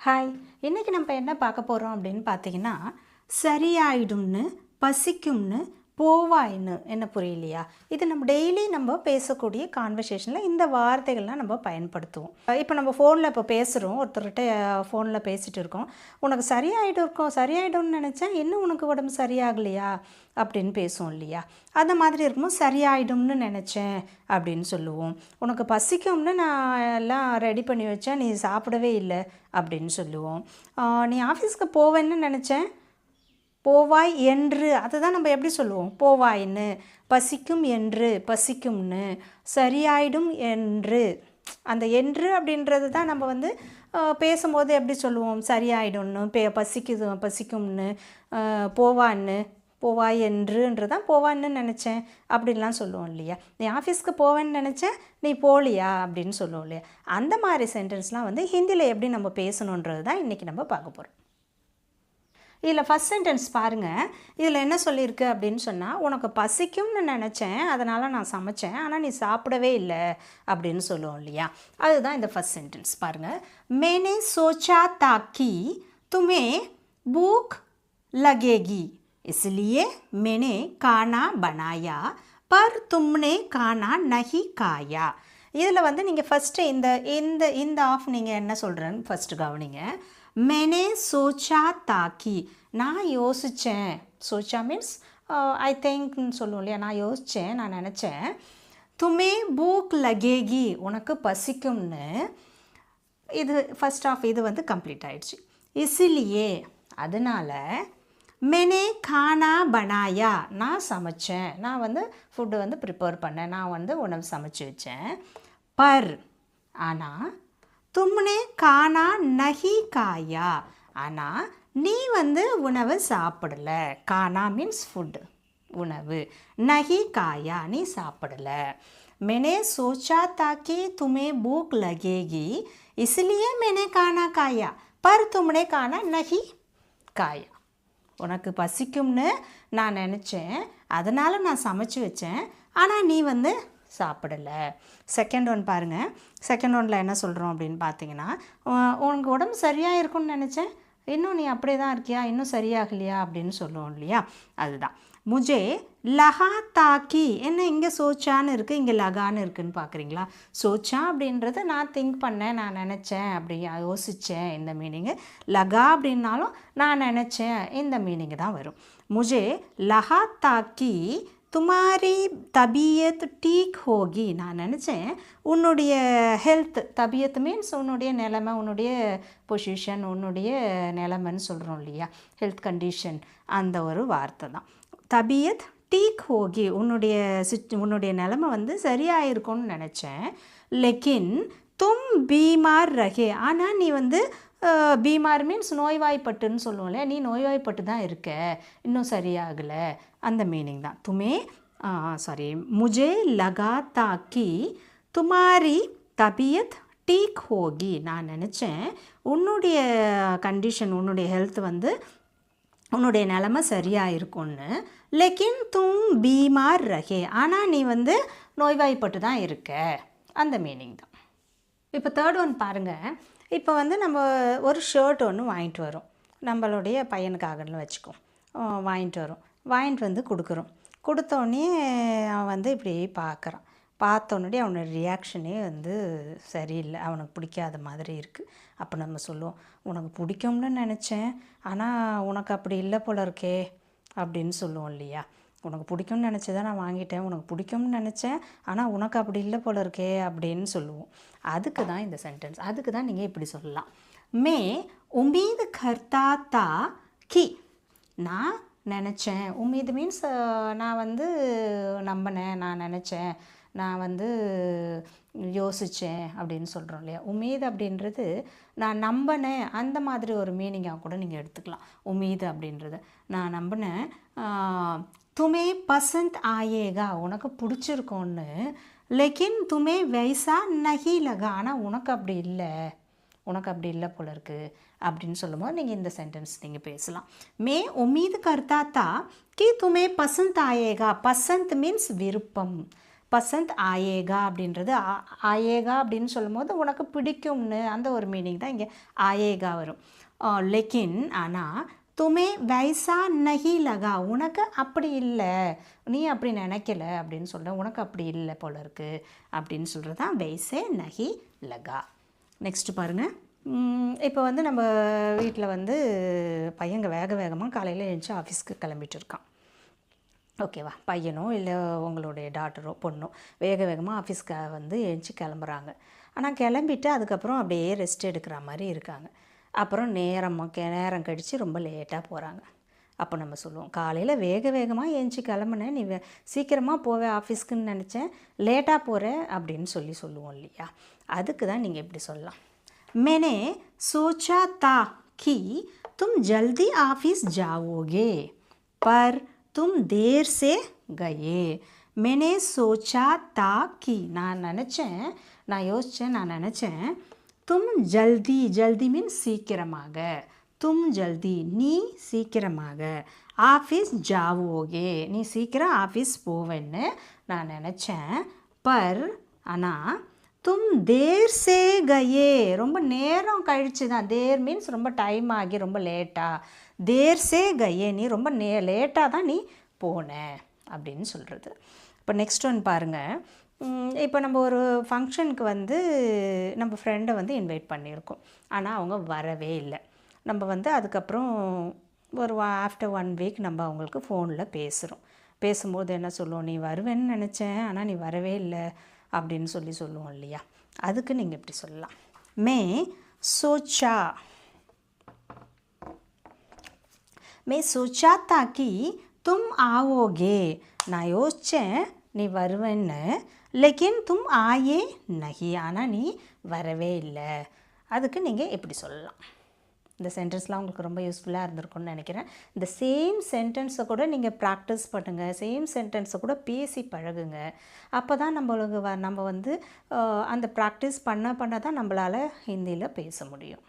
Hi, இன்றைக்கி நம்ம என்ன பார்க்க போகிறோம் அப்படின்னு பார்த்தீங்கன்னா, சரியாயிடும்னு, பசிக்கும்னு, போவாயின்னு என்ன புரியலையா? இது நம்ம டெய்லி நம்ம பேசக்கூடிய கான்வர்சேஷனில் இந்த வார்த்தைகள்லாம் நம்ம பயன்படுத்துவோம். இப்போ நம்ம ஃபோனில் இப்போ பேசுகிறோம், ஒருத்தர்கிட்ட ஃபோனில் பேசிகிட்டு இருக்கோம். உனக்கு சரியாயிடும்னு நினச்சேன், இன்னும் உனக்கு உடம்பு சரியாகலையா அப்படின்னு பேசுவோம் இல்லையா? அந்த மாதிரி இருக்கும்போது சரியாயிடும்னு நினச்சேன் அப்படின்னு சொல்லுவோம். உனக்கு பசிக்கும்னு நான் எல்லாம் ரெடி பண்ணி வச்சேன், நீ சாப்பிடவே இல்லை அப்படின்னு சொல்லுவோம். நீ ஆஃபீஸ்க்கு போவேன்னு நினச்சேன், போவாய் என்று, அதை தான் நம்ம எப்படி சொல்லுவோம்? போவாயின்னு. பசிக்கும் என்று, பசிக்கும்னு. சரியாயிடும் என்று, அந்த என்று அப்படின்றது தான் நம்ம வந்து பேசும்போது எப்படி சொல்லுவோம்? சரியாயிடும்னு, பசிக்கும்னு, போவான்னு, போவாய் என்றுன்றதான் போவான்னு நினச்சேன் அப்படின்லாம் சொல்லுவோம் இல்லையா? நீ ஆஃபீஸ்க்கு போவேன்னு நினச்சேன், நீ போகலையா அப்படின்னு சொல்லுவோம் இல்லையா? அந்த மாதிரி சென்டென்ஸ்லாம் வந்து ஹிந்தியில் எப்படி நம்ம பேசணுன்றது தான் இன்றைக்கி நம்ம பார்க்க போகிறோம். இதில் ஃபஸ்ட் சென்டென்ஸ் பாருங்கள். இதில் என்ன சொல்லியிருக்கு அப்படின்னு சொன்னால், உனக்கு பசிக்கும்னு நினச்சேன், அதனால் நான் சமைச்சேன், ஆனால் நீ சாப்பிடவே இல்லை அப்படின்னு சொல்லுவோம் இல்லையா? அதுதான் இந்த ஃபஸ்ட் சென்டென்ஸ் பாருங்கள். மேனே சோச்சா தாக்கி துமே பூக் லகேகி इसलिए मैंने खाना बनाया पर तुमने खाना नहीं खाया. இதில் வந்து நீங்கள் ஃபஸ்ட்டு இந்த இந்த இந்த ஆஃப் நீங்கள் என்ன சொல்கிறேன்னு ஃபஸ்ட்டு கவனிங்க. மேனே சோச்சா தாக்கி, நான் யோசித்தேன். சோச்சா மீன்ஸ் ஐ திங்க்னு சொல்லுவோம் இல்லையா? நான் யோசித்தேன், நான் நினச்சேன். துமே பூக் லகேகி, உனக்கு பசிக்கும்னு. இது ஃபஸ்ட் ஆஃப் இது வந்து கம்ப்ளீட் ஆயிடுச்சு. இசிலியே, அதனால் மேனே கானா பனாயா, நான் சமைச்சேன், நான் வந்து ஃபுட்டு வந்து ப்ரிப்பேர் பண்ணேன், நான் வந்து உணவு சமைச்சு வச்சேன். பர், ஆனால் தும்னே கானா நஹி காயா, ஆனால் நீ வந்து உணவு சாப்பிடலை. கானா மீன்ஸ் ஃபுட்டு, உணவு. நஹி காயா, நீ சாப்பிடலை. मैंने सोचा था कि तुम्हें भूख लगेगी इसलिए मैंने खाना खाया पर तुमने खाना नहीं खाया. உனக்கு பசிக்கும்னு நான் நினச்சேன், அதனால் நான் சமைச்சு வச்சேன், ஆனால் நீ வந்து சாப்பிடலை. செகண்ட் ஒன் பாருங்கள். செகண்ட் ஒனில் என்ன சொல்கிறோம் அப்படின்னு பார்த்தீங்கன்னா, உனக்கு உடம்பு சரியாக இருக்கும்னு நினச்சேன், இன்னும் நீ அப்படியே தான் இருக்கியா, இன்னும் சரியாகலையா அப்படின்னு சொல்லுவோம் இல்லையா? அதுதான். முஜே லஹா தாக்கி, என்ன இங்கே சோச்சான்னு இருக்குது, இங்கே லகான்னு இருக்குதுன்னு பார்க்குறீங்களா? சோச்சா அப்படின்றது நான் திங்க் பண்ணேன், நான் நினச்சேன், அப்படி யோசித்தேன், இந்த மீனிங்கு. லகா அப்படின்னாலும் நான் நினச்சேன், இந்த மீனிங்கு தான் வரும். முஜே லஹா தாக்கி துமாரி தபியத் டீக் ஹோகி, நான் நினச்சேன் உன்னுடைய ஹெல்த், தபியத் மீன்ஸ் உன்னுடைய நிலைமை, உன்னுடைய பொசிஷன், உன்னுடைய நிலைமைன்னு சொல்கிறோம் இல்லையா? ஹெல்த் கண்டிஷன், அந்த ஒரு வார்த்தை தான். தபியத் டீக் ஹோகி, உன்னுடைய நிலைமை வந்து சரியாயிருக்கும்னு நினச்சேன். லெக்கின் தும் பீமார் ரகே, ஆனால் நீ வந்து பீமார் மீன்ஸ் நோய்வாய்ப்பட்டுன்னு சொல்லுவோம் இல்லையா? நீ நோய்வாய்ப்பட்டு தான் இருக்க, இன்னும் சரியாகலை, அந்த மீனிங் தான். முஜே லகா தாக்கி துமாரி தபியத் டீக் ஹோகி, நான் நினச்சேன் உன்னுடைய கண்டிஷன், உன்னுடைய ஹெல்த் வந்து, உன்னுடைய நிலமை சரியாக இருக்கும்னு. லெக்கின் தும் பீமார் ரகே, ஆனால் நீ வந்து நோய்வாய்ப்பட்டு தான் இருக்க, அந்த மீனிங் தான். இப்போ தேர்ட் ஒன் பாருங்கள். இப்போ வந்து நம்ம ஒரு ஷர்ட் ஒன்று வாங்கிட்டு வரோம், நம்மளுடைய பையனுக்காகன்னு வச்சுக்கோம். வாங்கிட்டு வந்து கொடுத்தோடனே அவன் வந்து இப்படி பார்க்குறான். பார்த்தோன்னே அவனோட ரியாக்ஷனே வந்து சரியில்லை, அவனுக்கு பிடிக்காத மாதிரி இருக்குது. அப்போ நம்ம சொல்லுவோம், உனக்கு பிடிக்கும்னு நினச்சேன், ஆனால் உனக்கு அப்படி இல்லை போல இருக்கே அப்படின்னு சொல்லுவோம் இல்லையா? உனக்கு பிடிக்கும்னு நினச்சி தான் நான் வாங்கிட்டேன், உனக்கு பிடிக்கும்னு நினச்சேன், ஆனால் உனக்கு அப்படி இல்லை போல இருக்கே அப்படின்னு சொல்லுவோம். அதுக்கு தான் இந்த சென்டென்ஸ். அதுக்கு தான் நீங்கள் இப்படி சொல்லலாம். மே உமீது கர்த்தா தா கி, நான் நினச்சேன். உமீது மீன்ஸ் நான் வந்து நம்பினேன், நான் நினச்சேன், நான் வந்து யோசித்தேன் அப்படின்னு சொல்கிறோம் இல்லையா? உமீது அப்படின்றது நான் நம்பினேன், அந்த மாதிரி ஒரு மீனிங்காக கூட நீங்கள் எடுத்துக்கலாம். உமீது அப்படின்றது நான் நம்பினேன். துமே பசந்த் ஆயேகா, உனக்கு பிடிச்சிருக்கோன்னு. லெக்கின் துமே வைசா நஹி லகா, ஆனால் உனக்கு அப்படி இல்லை போல இருக்குது அப்படின்னு சொல்லும்போது நீங்கள் இந்த சென்டென்ஸ் நீங்கள் பேசலாம். மே உமீது கர்த்தா தா கி துமே பசந்த் ஆயேகா. பசந்த் மீன்ஸ் விருப்பம், பசந்த் ஆயேகா அப்படின்றது ஆயேகா அப்படின்னு சொல்லும்போது உனக்கு பிடிக்கும்னு அந்த ஒரு மீனிங் தான் இங்கே ஆயேகா வரும். லெக்கின் ஆனால் துமே வைசா நஹி லகா, உனக்கு அப்படி இல்லை, நீ அப்படி நினைக்கல அப்படின்னு சொல்கிற, உனக்கு அப்படி இல்லை போல இருக்கு அப்படின்னு சொல்கிறது தான் வைசே நஹி லகா. நெக்ஸ்ட்டு பாருங்கள். இப்போ வந்து நம்ம வீட்டில் வந்து பையங்க வேகமாக காலையில் எழுந்துச்சி ஆஃபீஸ்க்கு கிளம்பிட்டு இருக்கான். ஓகேவா, பையனோ இல்லை உங்களுடைய டாட்டரோ பொண்ணோ வேகமாக ஆஃபீஸ்க்கு வந்து எழுந்துச்சி கிளம்புறாங்க. ஆனால் கிளம்பிட்டு அதுக்கப்புறம் அப்படியே ரெஸ்ட் எடுக்கிற மாதிரி இருக்காங்க. அப்புறம் நேரம் கழித்து ரொம்ப லேட்டாக போகிறாங்க. அப்போ நம்ம சொல்லுவோம், காலையில் வேகமாக எழுந்துச்சி கிளம்புனேன், நீ சீக்கிரமாக போவே ஆஃபீஸ்க்குன்னு நினச்சேன், லேட்டாக போகிற அப்படின்னு சொல்லுவோம் இல்லையா. அதுக்கு தான் நீங்கள் இப்படி சொல்லலாம், मैंने सोचा था कि तुम जल्दी ऑफिस जाओगे पर तुम देर से गए. मैंने सोचा था कि நான் நினச்சேன் तुम जल्दी மீன்ஸ் சீக்கிரமாக, तुम जल्दी நீ சீக்கிரமாக, ஆஃபீஸ் ஜாவோகே நீ சீக்கிரம் ஆஃபீஸ் போவேன்னு நான் நினச்சேன். பர் ஆனால் தும் தேர் சே கயே ரொம்ப நேரம் கழிச்சு தான், தேர் மீன்ஸ் ரொம்ப டைம் ஆகி ரொம்ப லேட்டாக, தேர் சே கயே நீ ரொம்ப லேட்டாக தான் நீ போன அப்படின்னு சொல்கிறது. இப்போ நெக்ஸ்ட் ஒன் பாருங்கள். இப்போ நம்ம ஒரு ஃபங்க்ஷனுக்கு வந்து நம்ம ஃப்ரெண்டை வந்து இன்வைட் பண்ணியிருக்கோம், ஆனால் அவங்க வரவே இல்லை. நம்ம வந்து அதுக்கப்புறம் ஒரு ஆஃப்டர் 1 வீக் நம்ம அவங்களுக்கு ஃபோனில் பேசும்போது என்ன சொல்லுவோம், நீ வருவேன்னு நினச்சேன் ஆனால் நீ வரவே இல்லை அப்படின்னு சொல்லுவோம் இல்லையா. அதுக்கு நீங்கள் இப்படி சொல்லலாம், மே சோச்சா தாக்கி தும் ஆவோகே, நான் யோசித்தேன் நீ வருவேன்னு, லேக்கின் தும் ஆயே நஹி ஆனால் நீ வரவே இல்லை. அதுக்கு நீங்கள் எப்படி சொல்லலாம். இந்த சென்டென்ஸ்லாம் உங்களுக்கு ரொம்ப யூஸ்ஃபுல்லாக இருந்திருக்கும்னு நினைக்கிறேன். இந்த சேம் சென்டென்ஸை கூட நீங்கள் ப்ராக்டிஸ் பண்ணுங்கள், சேம் சென்டென்ஸை கூட பேசி பழகுங்க. அப்போ தான் நம்ம வந்து அந்த ப்ராக்டிஸ் பண்ண தான் நம்மளால் ஹிந்தியில் பேச முடியும்.